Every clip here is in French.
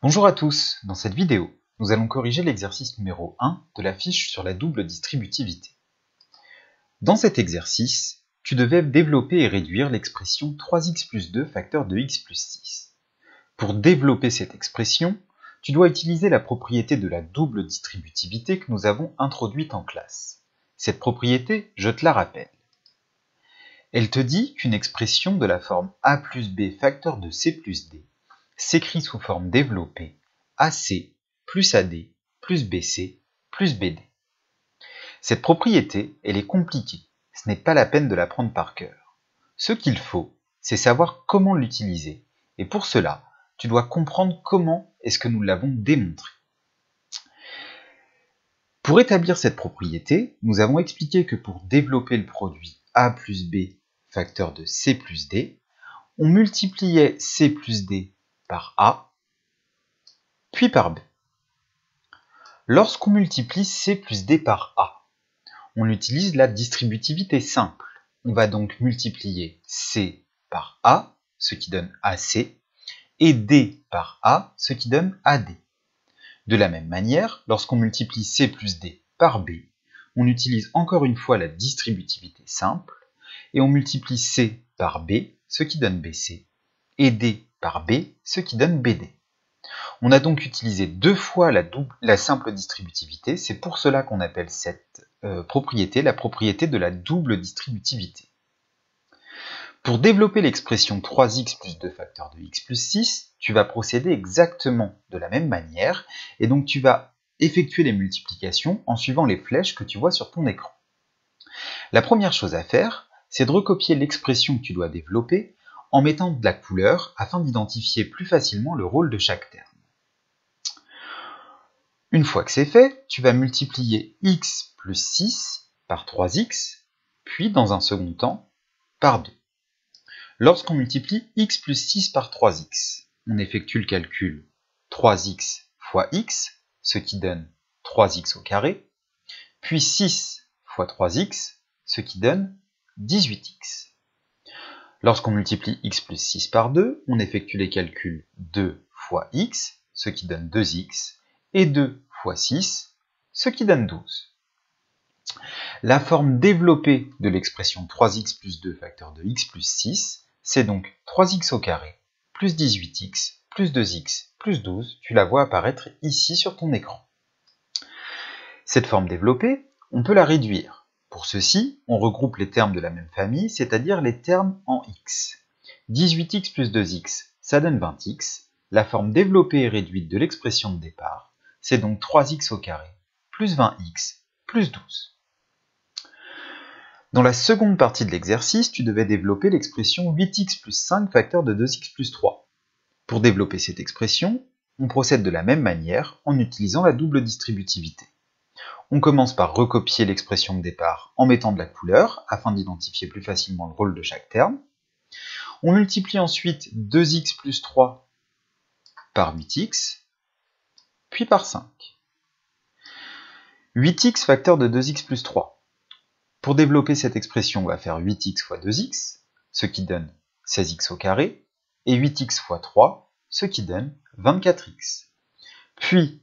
Bonjour à tous, dans cette vidéo, nous allons corriger l'exercice numéro 1 de la fiche sur la double distributivité. Dans cet exercice, tu devais développer et réduire l'expression 3x plus 2 facteur de x plus 6. Pour développer cette expression, tu dois utiliser la propriété de la double distributivité que nous avons introduite en classe. Cette propriété, je te la rappelle. Elle te dit qu'une expression de la forme a plus b facteur de c plus d s'écrit sous forme développée AC plus AD plus BC plus BD. Cette propriété, elle est compliquée, ce n'est pas la peine de l'apprendre par cœur. Ce qu'il faut, c'est savoir comment l'utiliser, et pour cela, tu dois comprendre comment est-ce que nous l'avons démontré. Pour établir cette propriété, nous avons expliqué que pour développer le produit A plus B facteur de C plus D, on multipliait C plus D par A, puis par B. Lorsqu'on multiplie C plus D par A, on utilise la distributivité simple. On va donc multiplier C par A, ce qui donne AC, et D par A, ce qui donne AD. De la même manière, lorsqu'on multiplie C plus D par B, on utilise encore une fois la distributivité simple, et on multiplie C par B, ce qui donne BC, et D par B, ce qui donne BD. On a donc utilisé deux fois la simple distributivité, c'est pour cela qu'on appelle cette propriété la propriété de la double distributivité. Pour développer l'expression 3x plus 2 facteur de x plus 6, tu vas procéder exactement de la même manière, et donc tu vas effectuer les multiplications en suivant les flèches que tu vois sur ton écran. La première chose à faire, c'est de recopier l'expression que tu dois développer en mettant de la couleur afin d'identifier plus facilement le rôle de chaque terme. Une fois que c'est fait, tu vas multiplier x plus 6 par 3x, puis dans un second temps, par 2. Lorsqu'on multiplie x plus 6 par 3x, on effectue le calcul 3x fois x, ce qui donne 3x au carré, puis 6 fois 3x, ce qui donne 18x. Lorsqu'on multiplie x plus 6 par 2, on effectue les calculs 2 fois x, ce qui donne 2x, et 2 fois 6, ce qui donne 12. La forme développée de l'expression 3x plus 2 facteur de x plus 6, c'est donc 3x au carré plus 18x plus 2x plus 12, tu la vois apparaître ici sur ton écran. Cette forme développée, on peut la réduire. Pour ceci, on regroupe les termes de la même famille, c'est-à-dire les termes en x. 18x plus 2x, ça donne 20x. La forme développée et réduite de l'expression de départ, c'est donc 3x au carré plus 20x plus 12. Dans la seconde partie de l'exercice, tu devais développer l'expression 8x plus 5 facteur de 2x plus 3. Pour développer cette expression, on procède de la même manière en utilisant la double distributivité. On commence par recopier l'expression de départ en mettant de la couleur afin d'identifier plus facilement le rôle de chaque terme. On multiplie ensuite 2x plus 3 par 8x, puis par 5. 8x facteur de 2x plus 3. Pour développer cette expression, on va faire 8x fois 2x, ce qui donne 16x au carré, et 8x fois 3, ce qui donne 24x. Puis,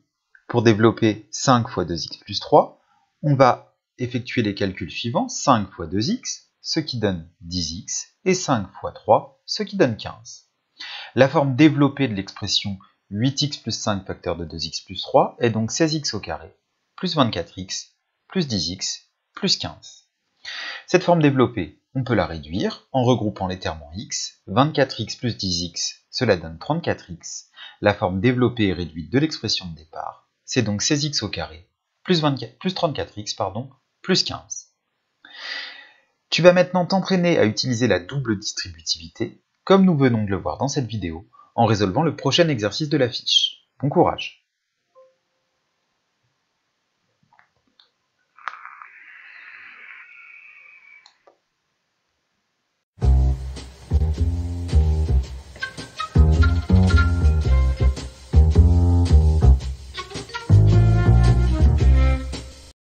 pour développer 5 fois 2x plus 3, on va effectuer les calculs suivants, 5 fois 2x, ce qui donne 10x, et 5 fois 3, ce qui donne 15. La forme développée de l'expression 8x plus 5 facteur de 2x plus 3 est donc 16x au carré, plus 24x, plus 10x, plus 15. Cette forme développée, on peut la réduire en regroupant les termes en x. 24x plus 10x, cela donne 34x. La forme développée et réduite de l'expression de départ, c'est donc 16x au carré, plus 34x, plus 15. Tu vas maintenant t'entraîner à utiliser la double distributivité, comme nous venons de le voir dans cette vidéo, en résolvant le prochain exercice de la fiche. Bon courage!